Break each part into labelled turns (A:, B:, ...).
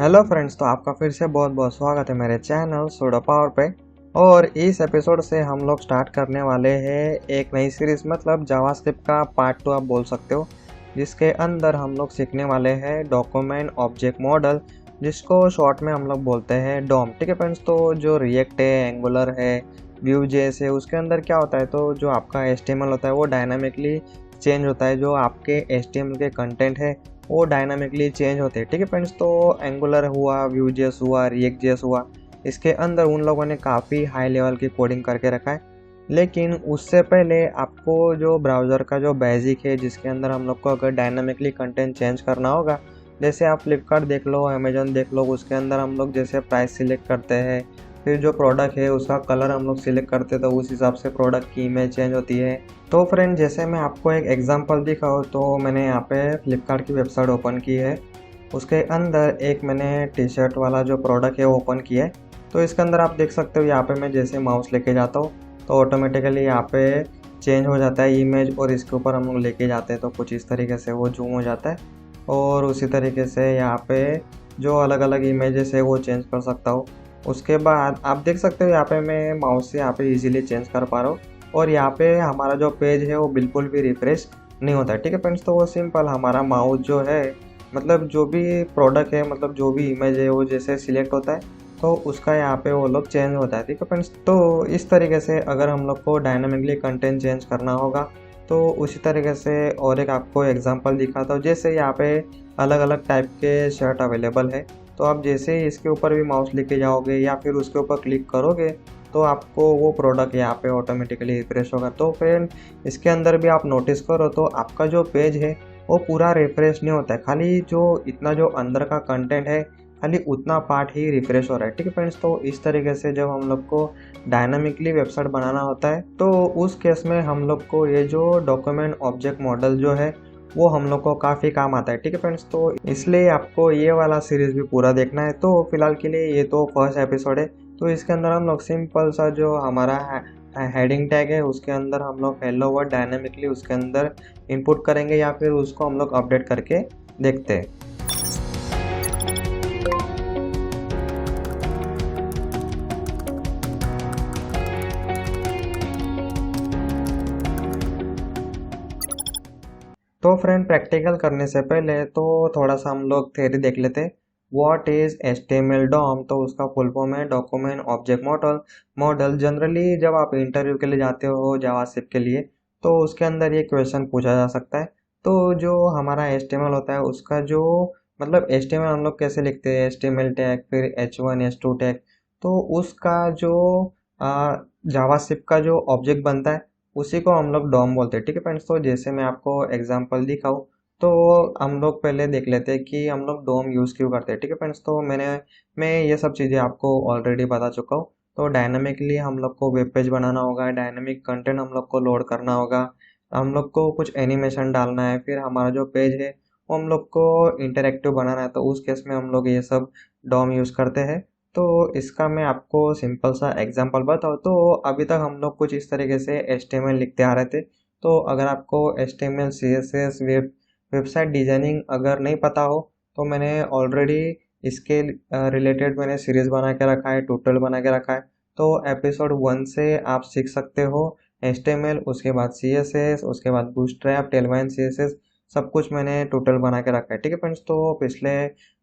A: Hello friends, तो आपका फिर से बहुत बहुत स्वागत है मेरे चैनल सुडो पावर पे। और इस एपिसोड से हम लोग स्टार्ट करने वाले हैं एक नई सीरीज, मतलब जावास्क्रिप्ट का पार्ट 2 आप बोल सकते हो, जिसके अंदर हम लोग सीखने वाले हैं डॉक्यूमेंट ऑब्जेक्ट मॉडल, जिसको शॉर्ट में हम लोग बोलते हैं डॉम। ठीक है फ्रेंड्स, तो जो रिएक्ट है, एंगुलर है, व्यू जेस है, उसके अंदर क्या होता है, तो जो आपका HTML होता है वो डायनामिकली चेंज होता है। जो आपके HTML के कंटेंट है वो डायनामिकली चेंज होते हैं। ठीक है फ्रेंड्स, तो एंगुलर हुआ, व्यू जेस हुआ, रिएक्ट जेस हुआ, इसके अंदर उन लोगों ने काफ़ी हाई लेवल की कोडिंग करके रखा है। लेकिन उससे पहले आपको जो ब्राउज़र का जो बेसिक है, जिसके अंदर हम लोग को अगर डायनामिकली कंटेंट चेंज करना होगा, जैसे आप फ्लिपकार्ट देख लो, अमेजोन देख लो, उसके अंदर हम लोग जैसे प्राइस सिलेक्ट करते हैं, फिर जो प्रोडक्ट है उसका कलर हम लोग सिलेक्ट करते हैं, तो उस हिसाब से प्रोडक्ट की इमेज चेंज होती है। तो फ्रेंड, जैसे मैं आपको एक एग्जांपल दिखाऊँ, तो मैंने यहाँ पे फ्लिपकार्ट की वेबसाइट ओपन की है। उसके अंदर एक मैंने टी शर्ट वाला जो प्रोडक्ट है वो ओपन किया है। तो इसके अंदर आप देख सकते हो, यहाँ पे मैं जैसे माउस लेके जाता हूँ तो ऑटोमेटिकली यहाँ पे चेंज हो जाता है इमेज, और इसके ऊपर हम लोग लेके जाते हैं तो कुछ इस तरीके से वो जूम हो जाता है। और उसी तरीके से यहाँ पे जो अलग अलग इमेजेस है वो चेंज कर सकता हूँ। उसके बाद आप देख सकते हो, यहाँ पे मैं माउस से यहाँ पे इजीली चेंज कर पा रहा हूँ। और यहाँ पे हमारा जो पेज है वो बिल्कुल भी रिफ्रेश नहीं होता है। ठीक है फ्रेंड्स, तो वो सिंपल हमारा माउस जो है, मतलब जो भी प्रोडक्ट है, मतलब जो भी इमेज है वो जैसे सिलेक्ट होता है तो उसका यहाँ पे वो लोग चेंज होता है। ठीक है फ्रेंड्स, तो इस तरीके से अगर हम लोग को डायनामिकली कंटेंट चेंज करना होगा तो उसी तरीके से। और एक आपको एग्जांपल दिखाता हूँ, जैसे यहाँ पे अलग अलग टाइप के शर्ट अवेलेबल है। तो आप जैसे ही इसके ऊपर भी माउस लेके जाओगे या फिर उसके ऊपर क्लिक करोगे तो आपको वो प्रोडक्ट यहाँ पे ऑटोमेटिकली रिफ्रेश होगा। तो फ्रेंड, इसके अंदर भी आप नोटिस करो तो आपका जो पेज है वो पूरा रिफ्रेश नहीं होता है, खाली जो इतना जो अंदर का कंटेंट है खाली उतना पार्ट ही रिफ्रेश हो रहा है। ठीक है फ्रेंड्स, तो इस तरीके से जब हम लोग को डायनामिकली वेबसाइट बनाना होता है तो उस केस में हम लोग को ये जो डॉक्यूमेंट ऑब्जेक्ट मॉडल जो है वो हम लोग को काफ़ी काम आता है। ठीक है फ्रेंड्स, तो इसलिए आपको ये वाला सीरीज भी पूरा देखना है। तो फिलहाल के लिए ये तो फर्स्ट एपिसोड है, तो इसके अंदर हम लोग सिंपल सा जो हमारा हेडिंग टैग है उसके अंदर हम लोग हेलो वर्ड डायनामिकली उसके अंदर इनपुट करेंगे, या फिर उसको हम लोग अपडेट करके देखते हैं। तो फ्रेंड, प्रैक्टिकल करने से पहले तो थोड़ा सा हम लोग थ्योरी देख लेते हैं। What is HTML DOM? तो उसका फुल फॉर्म है डॉक्यूमेंट ऑब्जेक्ट मॉडल। जनरली जब आप इंटरव्यू के लिए जाते हो जावास्क्रिप्ट के लिए, तो उसके अंदर ये क्वेश्चन पूछा जा सकता है। तो जो हमारा HTML होता है उसका जो, मतलब HTML हम लोग कैसे लिखते हैं, HTML टैग, फिर H1 H2 टैग, तो उसका जो जावास्क्रिप्ट का जो ऑब्जेक्ट बनता है उसी को हम लोग डॉम बोलते हैं। ठीक है फ्रेंड्स, तो जैसे मैं आपको एग्जांपल दिखाऊं तो हम लोग पहले देख लेते हैं कि हम लोग डॉम यूज़ क्यों करते हैं। ठीक है फ्रेंड्स, तो मैं ये सब चीज़ें आपको ऑलरेडी बता चुका हूँ। तो डायनामिकली हम लोग को वेब पेज बनाना होगा, डायनामिक कंटेंट हम लोग को लोड करना होगा, हम लोग को कुछ एनिमेशन डालना है, फिर हमारा जो पेज है वो हम लोग को इंटरेक्टिव बनाना है, तो उस केस में हम लोग ये सब डॉम यूज़ करते हैं। तो इसका मैं आपको सिंपल सा एग्जांपल बताऊँ, तो अभी तक हम लोग कुछ इस तरीके से HTML लिखते आ रहे थे। तो अगर आपको HTML CSS वेबसाइट डिजाइनिंग अगर नहीं पता हो, तो मैंने ऑलरेडी इसके रिलेटेड मैंने सीरीज बना के रखा है, ट्यूटोरियल बना के रखा है। तो एपिसोड 1 से आप सीख सकते हो HTML, उसके बाद CSS, उसके बाद बूटस्ट्रैप, टेलवाइन CSS, सब कुछ मैंने ट्यूटोरियल बना के रखा है। ठीक है फ्रेंड्स, तो पिछले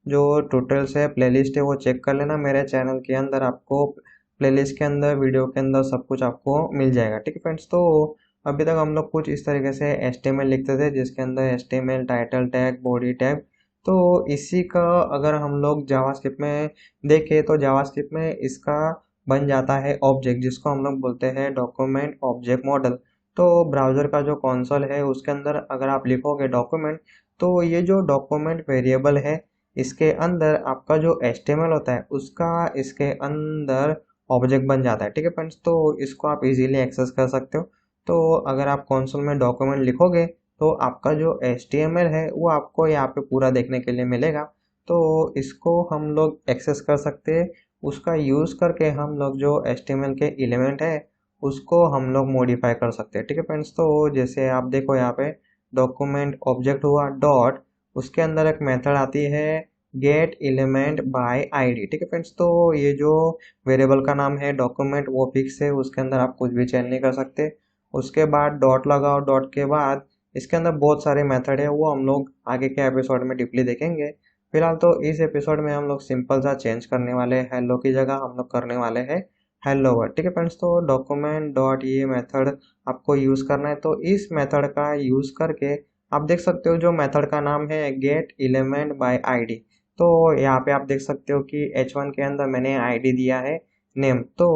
A: जो ट्यूटोरियल्स है, प्लेलिस्ट है, वो चेक कर लेना मेरे चैनल के अंदर। आपको प्लेलिस्ट के अंदर, वीडियो के अंदर सब कुछ आपको मिल जाएगा। ठीक है फ्रेंड्स, तो अभी तक हम लोग कुछ इस तरीके से HTML लिखते थे, जिसके अंदर HTML title tag, body tag, तो इसी का अगर हम लोग जावास्क्रिप्ट में देखें तो जावास्क्रिप्ट में इसका बन जाता है ऑब्जेक्ट, जिसको हम लोग बोलते हैं डॉक्यूमेंट ऑब्जेक्ट मॉडल। तो ब्राउज़र का जो कंसोल है उसके अंदर अगर आप लिखोगे डॉक्यूमेंट, तो ये जो डॉक्यूमेंट वेरिएबल है इसके अंदर आपका जो HTML होता है उसका इसके अंदर ऑब्जेक्ट बन जाता है। ठीक है फ्रेंड्स, तो इसको आप इजीली एक्सेस कर सकते हो। तो अगर आप कंसोल में डॉक्यूमेंट लिखोगे तो आपका जो HTML है वो आपको यहाँ पे पूरा देखने के लिए मिलेगा। तो इसको हम लोग एक्सेस कर सकते हैं। उसका यूज़ करके हम लोग जो HTML के एलिमेंट है उसको हम लोग मॉडिफाई कर सकते हैं। ठीक है फ्रेंड्स, तो जैसे आप देखो यहाँ पे डॉक्यूमेंट ऑब्जेक्ट हुआ डॉट, उसके अंदर एक मेथड आती है गेट एलिमेंट बाय आईडी। ठीक है फ्रेंड्स, तो ये जो वेरिएबल का नाम है डॉक्यूमेंट वो फिक्स है, उसके अंदर आप कुछ भी चेंज नहीं कर सकते। उसके बाद डॉट लगाओ, डॉट के बाद इसके अंदर बहुत सारे मेथड है, वो हम लोग आगे के एपिसोड में डीपली देखेंगे। फिलहाल तो इस एपिसोड में हम लोग सिंपल सा चेंज करने वाले हैं, हेलो की जगह हम लोग करने वाले हैं हेलो वर्ड। ठीक है फ्रेंड्स, तो डॉक्यूमेंट डॉट ये मेथड आपको यूज करना है। तो इस मेथड का यूज करके आप देख सकते हो जो मेथड का नाम है गेट एलिमेंट बाय आईडी। तो यहाँ पे आप देख सकते हो कि h1 के अंदर मैंने आईडी दिया है नेम। तो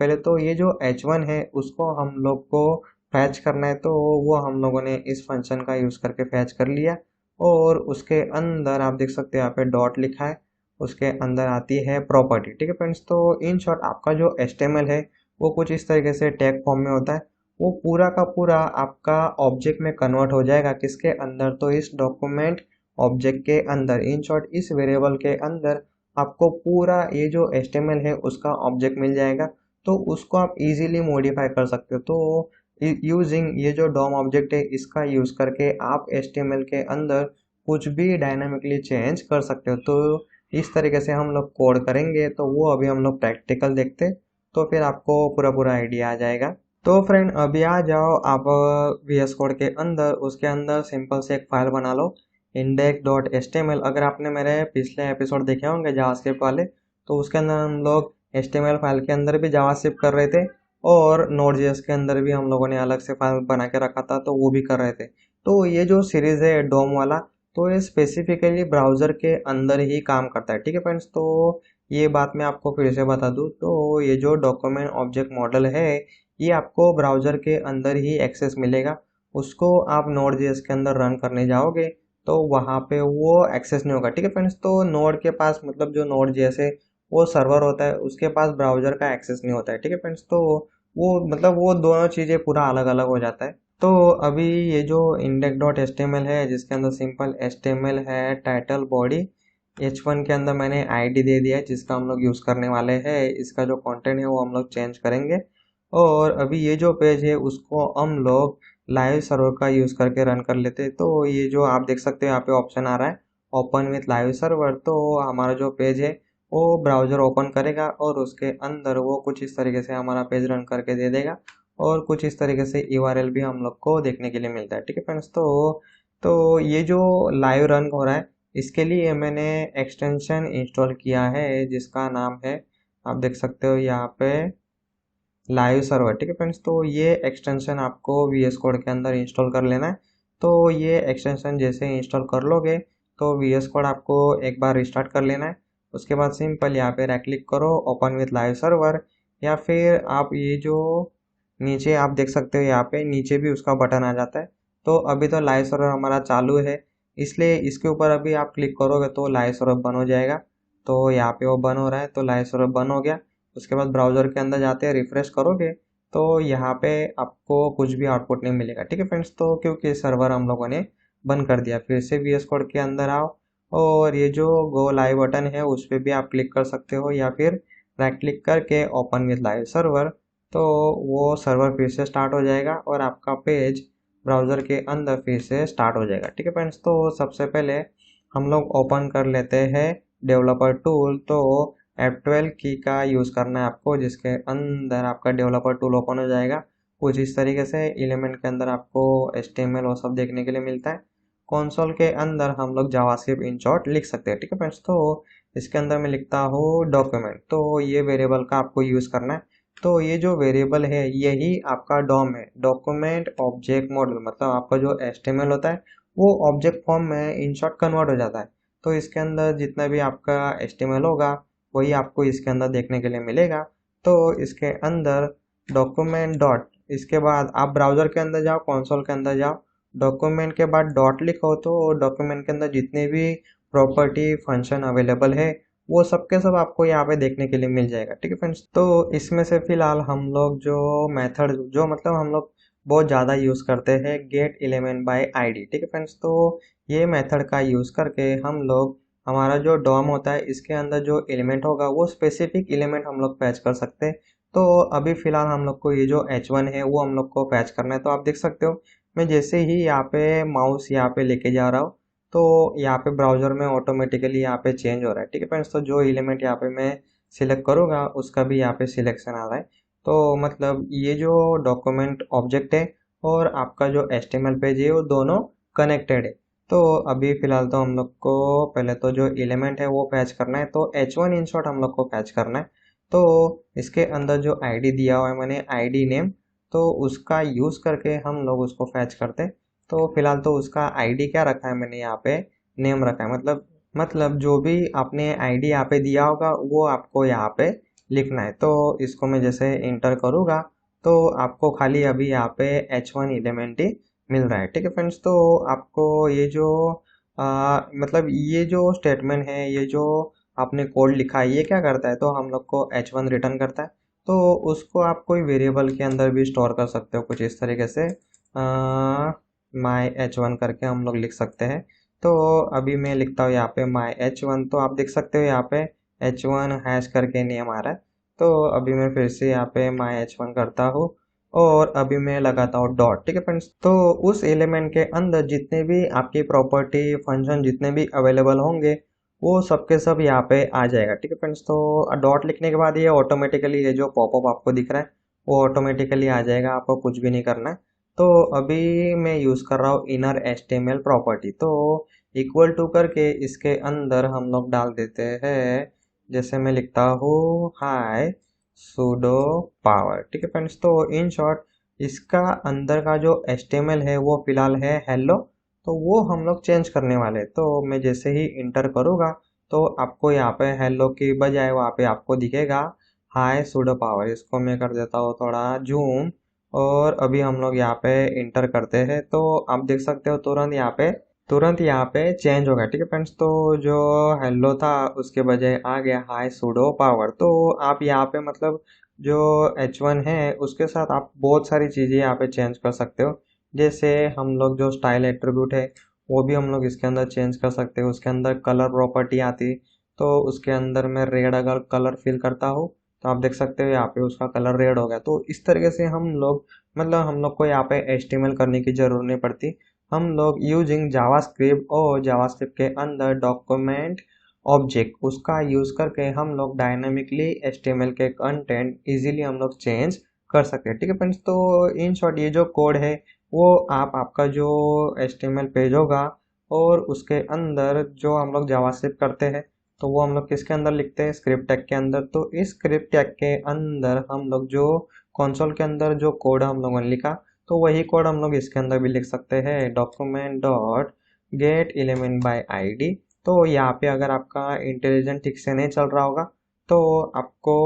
A: पहले तो ये जो h1 है उसको हम लोग को फैच करना है, तो वो हम लोगों ने इस फंक्शन का यूज करके फैच कर लिया। और उसके अंदर आप देख सकते हो यहाँ पे डॉट लिखा है, उसके अंदर आती है प्रॉपर्टी। ठीक है फ्रेंड्स, तो इन शॉर्ट आपका जो HTML है वो कुछ इस तरीके से टैग फॉर्म में होता है। वो पूरा का पूरा आपका ऑब्जेक्ट में कन्वर्ट हो जाएगा, किसके अंदर, तो इस डॉक्यूमेंट ऑब्जेक्ट के अंदर। इन शॉर्ट इस वेरिएबल के अंदर आपको पूरा ये जो HTML है उसका ऑब्जेक्ट मिल जाएगा। तो उसको आप इजीली मॉडिफाई कर सकते हो। तो यूजिंग ये जो डॉम ऑब्जेक्ट है इसका यूज करके आप HTML के अंदर कुछ भी डायनामिकली चेंज कर सकते हो। तो इस तरीके से हम लोग कोड करेंगे, तो वो अभी हम लोग प्रैक्टिकल देखते, तो फिर आपको पूरा पूरा आइडिया आ जाएगा। तो फ्रेंड अभी आ जाओ आप VS कोड के अंदर, उसके अंदर सिंपल से एक फाइल बना लो index.html। अगर आपने मेरे पिछले एपिसोड देखे होंगे जावास्क्रिप्ट वाले, तो उसके अंदर हम लोग HTML फाइल के अंदर भी जावास्क्रिप्ट कर रहे थे, और Node.js के अंदर भी हम लोगों ने अलग से फाइल बना के रखा था, तो वो भी कर रहे थे। तो ये जो सीरीज है डोम वाला, तो ये स्पेसिफिकली ब्राउजर के अंदर ही काम करता है। ठीक है फ्रेंड्स, तो ये बात मैं आपको फिर से बता दूं, तो ये जो डॉक्यूमेंट ऑब्जेक्ट मॉडल है ये आपको ब्राउजर के अंदर ही एक्सेस मिलेगा। उसको आप Node.js के अंदर रन करने जाओगे तो वहाँ पे वो एक्सेस नहीं होगा। ठीक है फ्रेंड्स, तो नोड के पास मतलब जो Node.js है वो सर्वर होता है, उसके पास ब्राउजर का एक्सेस नहीं होता है। ठीक है फ्रेंड्स, तो वो मतलब वो दोनों चीज़ें पूरा अलग अलग हो जाता है। तो अभी ये जो index.html है जिसके अंदर सिंपल HTML है, टाइटल बॉडी, H1 के अंदर मैंने आईडी दे दिया है जिसका हम लोग यूज़ करने वाले हैं। इसका जो कंटेंट है वो हम लोग चेंज करेंगे। और अभी ये जो पेज है उसको हम लोग लाइव सर्वर का यूज़ करके रन कर लेते हैं। तो ये जो आप देख सकते हो यहाँ पे ऑप्शन आ रहा है ओपन विथ लाइव सर्वर, तो हमारा जो पेज है वो ब्राउज़र ओपन करेगा और उसके अंदर वो कुछ इस तरीके से हमारा पेज रन करके दे देगा, और कुछ इस तरीके से URL भी हम लोग को देखने के लिए मिलता है। ठीक है फ्रेंड्स, तो ये जो लाइव रन हो रहा है इसके लिए मैंने एक्सटेंशन इंस्टॉल किया है जिसका नाम है, आप देख सकते हो यहाँ पे, लाइव सर्वर। ठीक है फ्रेंड्स, तो ये एक्सटेंशन आपको VS कोड के अंदर इंस्टॉल कर लेना है। तो ये एक्सटेंशन जैसे इंस्टॉल कर लोगे तो VS कोड आपको एक बार रिस्टार्ट कर लेना है। उसके बाद सिंपल यहाँ पे राइट क्लिक करो ओपन विथ लाइव सर्वर, या फिर आप ये जो नीचे आप देख सकते हो यहाँ पे नीचे भी उसका बटन आ जाता है। तो अभी तो लाइव सर्वर हमारा चालू है, इसलिए इसके ऊपर अभी आप क्लिक करोगे तो लाइव सर्वर बंद हो जाएगा। तो यहाँ पे वो बंद हो रहा है, तो लाइव सर्वर बंद हो गया। उसके बाद ब्राउज़र के अंदर जाते हैं, रिफ्रेश करोगे तो यहाँ पे आपको कुछ भी आउटपुट नहीं मिलेगा। ठीक है फ्रेंड्स, तो क्योंकि सर्वर हम लोगों ने बंद कर दिया। फिर से VS कोड के अंदर आओ और ये जो गो लाइव बटन है उस पर भी आप क्लिक कर सकते हो, या फिर राइट क्लिक करके ओपन विथ लाइव सर्वर, तो वो सर्वर फिर से स्टार्ट हो जाएगा और आपका पेज ब्राउज़र के अंदर फिर से स्टार्ट हो जाएगा। ठीक है फ्रेंड्स, तो सबसे पहले हम लोग ओपन कर लेते हैं डेवलपर टूल। तो F12 की का यूज़ करना है आपको, जिसके अंदर आपका डेवलपर टूल ओपन हो जाएगा। कुछ इस तरीके से एलिमेंट के अंदर आपको HTML वो सब देखने के लिए मिलता है। कंसोल के अंदर हम लोग जावास्क्रिप्ट इन शॉर्ट लिख सकते हैं। ठीक है फ्रेंड्स, तो इसके अंदर मैं लिखता हूँ डॉक्यूमेंट, तो ये वेरिएबल का आपको यूज़ करना है। तो ये जो वेरिएबल है यही आपका डॉम है, डॉक्यूमेंट ऑब्जेक्ट मॉडल, मतलब आपका जो HTML होता है वो ऑब्जेक्ट फॉर्म में इन शॉर्ट कन्वर्ट हो जाता है। तो इसके अंदर जितना भी आपका HTML होगा वही आपको इसके अंदर देखने के लिए मिलेगा। तो इसके अंदर डॉक्यूमेंट डॉट, इसके बाद आप ब्राउज़र के अंदर जाओ, कंसोल के अंदर जाओ, डॉक्यूमेंट के बाद डॉट लिखो, तो डॉक्यूमेंट के अंदर जितने भी प्रॉपर्टी फंक्शन अवेलेबल है वो सब के सब आपको यहाँ पे देखने के लिए मिल जाएगा। ठीक है फ्रेंड्स, तो इसमें से फिलहाल हम लोग जो मेथड जो मतलब हम लोग बहुत ज़्यादा यूज़ करते हैं गेट एलिमेंट बाय आईडी। ठीक है फ्रेंड्स, तो ये मेथड का यूज़ करके हम लोग हमारा जो डॉम होता है इसके अंदर जो एलिमेंट होगा वो स्पेसिफिक एलिमेंट हम लोग पैच कर सकते हैं। तो अभी फिलहाल हम लोग को ये जो H1 है वो हम लोग को पैच करना है। तो आप देख सकते हो मैं जैसे ही यहाँ पे माउस यहाँ पे लेके जा रहा हूँ तो यहाँ पे ब्राउज़र में ऑटोमेटिकली यहाँ पे चेंज हो रहा है। ठीक है फ्रेंड्स, तो जो एलिमेंट यहाँ पे मैं सिलेक्ट करूँगा उसका भी यहाँ पे सिलेक्शन आ रहा है। तो मतलब ये जो डॉक्यूमेंट ऑब्जेक्ट है और आपका जो HTML पेज है वो दोनों कनेक्टेड है। तो अभी फ़िलहाल तो हम लोग को पहले तो जो एलिमेंट है वो फैच करना है, तो H1 इन शॉर्ट हम लोग को फैच करना है। तो इसके अंदर जो आईडी दिया हुआ है मैंने आईडी नेम, तो उसका यूज़ करके हम लोग उसको फैच करते हैं। तो फिलहाल तो उसका आईडी क्या रखा है मैंने यहाँ पे नेम रखा है, मतलब जो भी आपने आईडी यहाँ पे दिया होगा वो आपको यहाँ पे लिखना है। तो इसको मैं जैसे इंटर करूँगा तो आपको खाली अभी यहाँ पे H1 एलिमेंट ही मिल रहा है। ठीक है फ्रेंड्स, तो आपको ये जो मतलब ये जो स्टेटमेंट है, ये जो आपने कोड लिखा है, ये क्या करता है, तो हम लोग को H1 रिटर्न करता है। तो उसको आप कोई वेरिएबल के अंदर भी स्टोर कर सकते हो कुछ इस तरीके से, माई H1 करके हम लोग लिख सकते हैं। तो अभी मैं लिखता हूँ यहाँ पे माई H1, तो आप देख सकते हो यहाँ पे H1 हैश करके नेम आ रहा है। तो अभी मैं फिर से यहाँ पे माई H1 करता हूँ और अभी मैं लगाता हूँ डॉट। ठीक है फ्रेंड्स, तो उस एलिमेंट के अंदर जितने भी आपकी प्रॉपर्टी फंक्शन जितने भी अवेलेबल होंगे वो सबके सब यहाँ पे आ जाएगा। ठीक है फ्रेंड्स, तो डॉट लिखने के बाद ये ऑटोमेटिकली ये जो पॉपअप आपको दिख रहा है वो ऑटोमेटिकली आ जाएगा, आपको कुछ भी नहीं करना है। तो अभी मैं यूज़ कर रहा हूँ इनर HTML प्रॉपर्टी, तो इक्वल टू करके इसके अंदर हम लोग डाल देते हैं, जैसे मैं लिखता हूँ हाय सुडो पावर। ठीक है फ्रेंड्स, तो इन शॉर्ट इसका अंदर का जो HTML है वो फिलहाल है हेलो, तो वो हम लोग चेंज करने वाले। तो मैं जैसे ही इंटर करूँगा तो आपको यहाँ पे हेलो की बजाय वहाँ पे आपको दिखेगा हाय सुडो पावर। इसको मैं कर देता हूँ थोड़ा जूम और अभी हम लोग यहाँ पे इंटर करते हैं तो आप देख सकते हो तुरंत यहाँ पे चेंज हो गया। ठीक है फ्रेंड्स, तो जो हेलो था उसके बजाय आ गया हाय सुडो पावर। तो आप यहाँ पे मतलब जो H1 है उसके साथ आप बहुत सारी चीज़ें यहाँ पे चेंज कर सकते हो। जैसे हम लोग जो स्टाइल एट्रीब्यूट है वो भी हम लोग इसके अंदर चेंज कर सकते हो। उसके अंदर कलर प्रॉपर्टी आती, तो उसके अंदर मैं रेड अगर कलर फिल करता हूँ तो आप देख सकते हो यहाँ पे उसका कलर रेड हो गया। तो इस तरीके से हम लोग को यहाँ पे HTML करने की जरूरत नहीं पड़ती। हम लोग यूजिंग जावास्क्रिप्ट और जावास्क्रिप्ट के अंदर डॉक्यूमेंट ऑब्जेक्ट उसका यूज करके हम लोग डायनामिकली HTML के कंटेंट इजीली हम लोग चेंज कर सकते हैं। ठीक है फ्रेंड्स, तो इन शॉर्ट ये जो कोड है वो आपका जो HTML पेज होगा और उसके अंदर जो हम लोग जावास्क्रिप्ट करते हैं तो वो हम लोग किसके अंदर लिखते हैं, स्क्रिप्ट टैग के अंदर। तो इस स्क्रिप्ट टैग के अंदर हम लोग जो कंसोल के अंदर जो कोड हम लोगों ने लिखा तो वही कोड हम लोग इसके अंदर भी लिख सकते हैं, document dot gate element by ID. तो यहाँ पे अगर आपका इंटेलिजेंट ठीक से नहीं चल रहा होगा तो आपको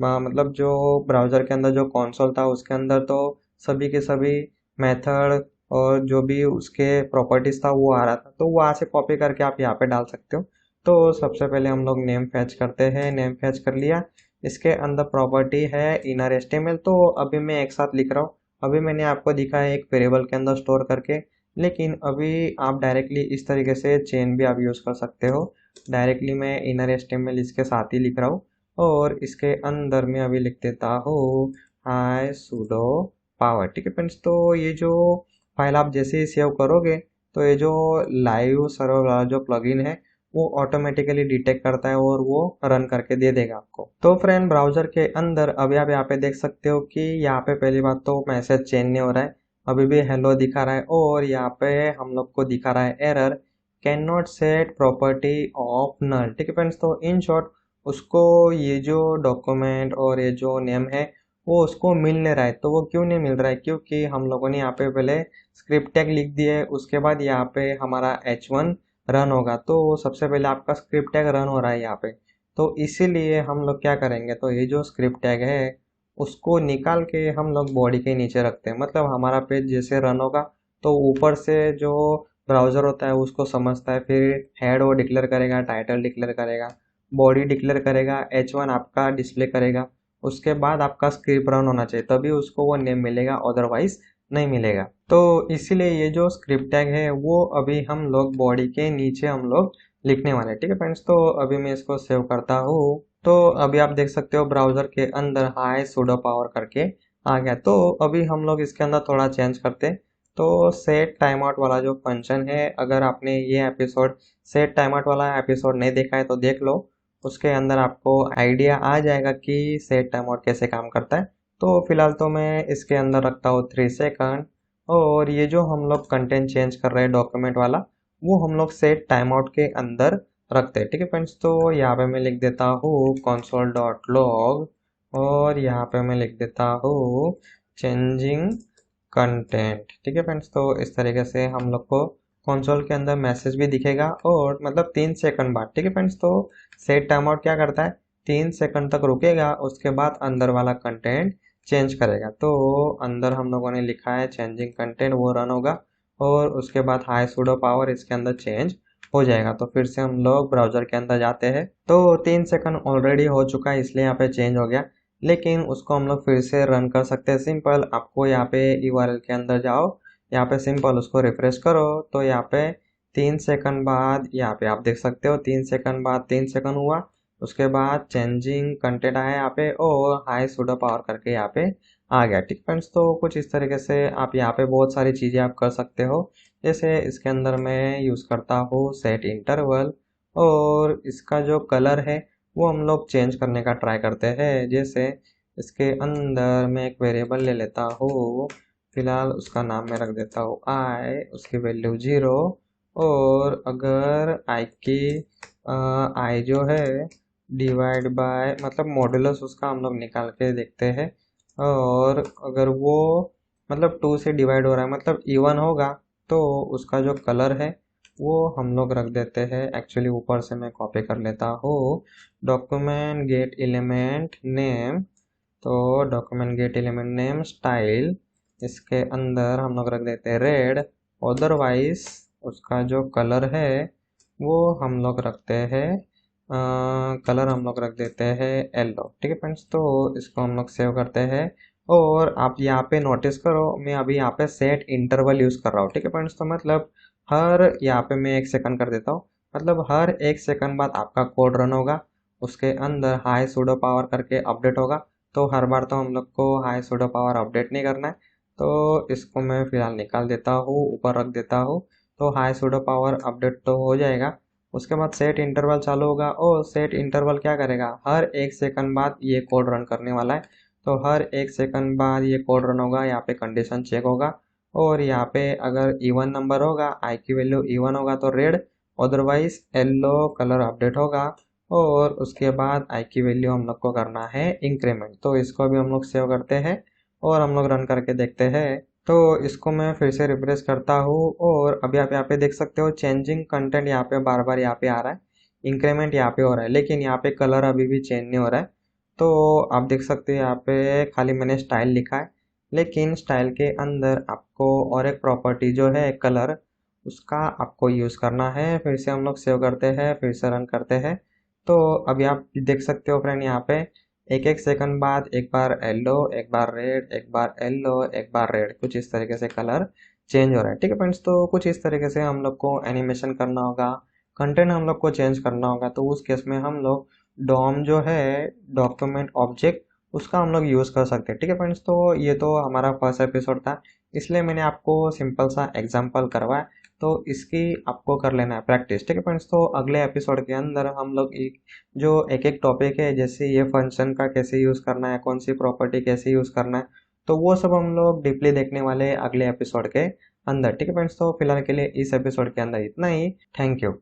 A: मतलब जो ब्राउज़र के अंदर जो कंसोल था उसके अंदर तो सभी के सभी मेथड और जो भी उसके प्रॉपर्टीज था वो आ रहा था, तो वहाँ से कॉपी करके आप यहाँ पे डाल सकते हो। तो सबसे पहले हम लोग नेम फैच करते हैं, नेम फैच कर लिया। इसके अंदर प्रॉपर्टी है इनर HTML, तो अभी मैं एक साथ लिख रहा हूँ। अभी मैंने आपको दिखा है एक वेरिएबल के अंदर स्टोर करके, लेकिन अभी आप डायरेक्टली इस तरीके से चेन भी आप यूज़ कर सकते हो। डायरेक्टली मैं इनर HTML इसके साथ ही लिख रहा हूँ और इसके अंदर मैं अभी लिख देता हूँ हाय सुडो पावर। ठीक है फ्रेंड्स, तो ये जो फाइल आप जैसे ही सेव करोगे तो ये जो लाइव सर्वर वाला जो प्लगइन है वो ऑटोमेटिकली डिटेक्ट करता है और वो रन करके दे देगा आपको। तो फ्रेंड ब्राउजर के अंदर अभी आप यहाँ पे देख सकते हो कि यहाँ पे पहली बात तो मैसेज चेंज नहीं हो रहा है, अभी भी हेलो दिखा रहा है और यहाँ पे हम लोग को दिखा रहा है error can not set property of null. ठीक है फ्रेंड्स, तो इन शॉर्ट उसको ये जो डॉक्यूमेंट और ये जो नेम है वो उसको मिल नहीं रहा है। तो वो क्यों नहीं मिल रहा है, क्योंकि हम लोगों ने यहाँ पे पहले स्क्रिप्ट टैग लिख दिया है, उसके बाद यहाँ पे हमारा H1 रन होगा। तो सबसे पहले आपका स्क्रिप्ट टैग रन हो रहा है यहाँ पे, तो इसीलिए हम लोग क्या करेंगे, तो ये जो स्क्रिप्ट टैग है उसको निकाल के हम लोग बॉडी के नीचे रखते हैं। मतलब हमारा पेज जैसे रन होगा तो ऊपर से जो ब्राउज़र होता है उसको समझता है, फिर हेड वो डिक्लेयर करेगा, टाइटल डिक्लेयर करेगा, बॉडी डिक्लेयर करेगा, H1 आपका डिस्प्ले करेगा। उसके बाद आपका स्क्रिप्ट रन होना चाहिए तभी उसको वो नेम मिलेगा, अदरवाइज नहीं मिलेगा। तो इसीलिए ये जो स्क्रिप्ट टैग है वो अभी हम लोग बॉडी के नीचे हम लोग लिखने वाले हैं। ठीक है फ्रेंड्स, तो अभी मैं इसको सेव करता हूँ। तो अभी आप देख सकते हो ब्राउजर के अंदर हाई सुडो पावर करके आ गया। तो अभी हम लोग इसके अंदर थोड़ा चेंज करते हैं। तो सेट टाइम आउट वाला जो फंक्शन है, अगर आपने ये एपिसोड सेट टाइम आउट वाला एपिसोड नहीं देखा है तो देख लो, उसके अंदर आपको आइडिया आ जाएगा कि सेट टाइम आउट कैसे काम करता है। तो फिलहाल तो मैं इसके अंदर रखता हूँ 3 सेकंड, और ये जो हम लोग कंटेंट चेंज कर रहे हैं डॉक्यूमेंट वाला, वो हम लोग सेट टाइम आउट के अंदर रखते हैं। ठीक है फ्रेंड्स, तो यहाँ पे मैं लिख देता हूँ console.log, और यहाँ पे मैं लिख देता हूँ चेंजिंग कंटेंट। ठीक है फ्रेंड्स, तो इस तरीके से हम लोग को कंसोल के अंदर मैसेज भी दिखेगा, और मतलब 3 सेकंड बाद। ठीक है फ्रेंड्स, तो सेट टाइम आउट क्या करता है, 3 सेकंड तक रुकेगा, उसके बाद अंदर वाला कंटेंट चेंज करेगा। तो अंदर हम लोगों ने लिखा है चेंजिंग कंटेंट, वो रन होगा, और उसके बाद हाई सुडो पावर इसके अंदर चेंज हो जाएगा। तो फिर से हम लोग ब्राउजर के अंदर जाते हैं, तो 3 सेकंड ऑलरेडी हो चुका है, इसलिए यहाँ पे चेंज हो गया, लेकिन उसको हम लोग फिर से रन कर सकते हैं। सिंपल, आपको यहाँ पे URL के अंदर जाओ, यहाँ पे सिंपल उसको रिफ्रेश करो, तो यहाँ पे 3 सेकंड बाद यहाँ पे आप देख सकते हो 3 सेकंड बाद 3 सेकंड हुआ, उसके बाद चेंजिंग कंटेंट आया यहाँ पे, और हाई सुडो पावर करके यहाँ पे आ गया। ठीक फ्रेंड्स, तो कुछ इस तरीके से आप यहाँ पे बहुत सारी चीज़ें आप कर सकते हो। जैसे इसके अंदर मैं यूज़ करता हूँ सेट इंटरवल, और इसका जो कलर है वो हम लोग चेंज करने का ट्राई करते हैं। जैसे इसके अंदर मैं एक वेरिएबल ले लेता हूँ, फिलहाल उसका नाम मैं रख देता हूँ आई, उसकी वैल्यू 0, और अगर आई की आई जो है डिवाइड बाय मतलब मॉडुलस उसका हम लोग निकाल के देखते हैं, और अगर वो मतलब 2 से डिवाइड हो रहा है मतलब इवन होगा, तो उसका जो कलर है वो हम लोग रख देते हैं। एक्चुअली ऊपर से मैं कॉपी कर लेता हूँ, डॉक्यूमेंट गेट एलिमेंट नेम, तो document gate element name style, इसके अंदर हम लोग रख देते हैं रेड, अदरवाइज उसका जो कलर है वो हम लोग रखते हैं कलर हम लोग रख देते हैं येलो। ठीक है फ्रेंड्स, तो इसको हम लोग सेव करते हैं, और आप यहाँ पे नोटिस करो मैं अभी यहाँ पे सेट इंटरवल यूज़ कर रहा हूँ। ठीक है फ्रेंड्स, तो मतलब हर यहाँ पे मैं 1 सेकंड कर देता हूँ, मतलब हर 1 सेकंड बाद आपका कोड रन होगा, उसके अंदर हाई सुडो पावर करके अपडेट होगा। तो हर बार तो हम लोग को हाई सुडो पावर अपडेट नहीं करना है, तो इसको मैं फिलहाल निकाल देता हूँ, ऊपर रख देता हूँ, तो हाई सुडो पावर अपडेट तो हो जाएगा। उसके बाद सेट इंटरवल चालू होगा, और सेट इंटरवल क्या करेगा, हर 1 सेकंड बाद ये कोड रन करने वाला है। तो हर 1 सेकंड बाद ये कोड रन होगा, यहाँ पे कंडीशन चेक होगा, और यहाँ पे अगर इवन नंबर होगा, आई की वैल्यू इवन होगा तो red, otherwise yellow colour update होगा, और उसके बाद आई की वैल्यू हम लोग को करना है इंक्रीमेंट। तो इसको भी हम लोग सेव करते हैं, और हम लोग रन करके देखते हैं। तो इसको मैं फिर से रिफ्रेश करता हूँ, और अभी आप यहाँ पे देख सकते हो चेंजिंग कंटेंट यहाँ पे बार बार यहाँ पे आ रहा है, इंक्रीमेंट यहाँ पे हो रहा है, लेकिन यहाँ पे कलर अभी भी चेंज नहीं हो रहा है। तो आप देख सकते हो यहाँ पे खाली मैंने स्टाइल लिखा है, लेकिन स्टाइल के अंदर आपको और एक प्रॉपर्टी जो है कलर, उसका आपको यूज़ करना है। फिर से हम लोग सेव करते हैं, फिर से रन करते हैं, तो अभी आप देख सकते हो फ्रेंड यहाँ पे 1 1 सेकंड बाद एक बार येलो, एक बार रेड, एक बार येलो, एक बार रेड, कुछ इस तरीके से कलर चेंज हो रहा है। ठीक है फ्रेंड्स, तो कुछ इस तरीके से हम लोग को एनिमेशन करना होगा, कंटेंट हम लोग को चेंज करना होगा। तो उस केस में हम लोग डॉम जो है डॉक्यूमेंट ऑब्जेक्ट, उसका हम लोग यूज़ कर सकते हैं। ठीक है फ्रेंड्स, तो ये तो हमारा फर्स्ट एपिसोड था, इसलिए मैंने आपको सिंपल सा एग्जाम्पल करवाया, तो इसकी आपको कर लेना है प्रैक्टिस। ठीक है फ्रेंड्स, तो अगले एपिसोड के अंदर हम लोग जो एक एक टॉपिक है, जैसे ये फंक्शन का कैसे यूज़ करना है, कौन सी प्रॉपर्टी कैसे यूज़ करना है, तो वो सब हम लोग डीपली देखने वाले हैं अगले एपिसोड के अंदर। ठीक है फ्रेंड्स, तो फिलहाल के लिए इस एपिसोड के अंदर इतना ही। Thank you.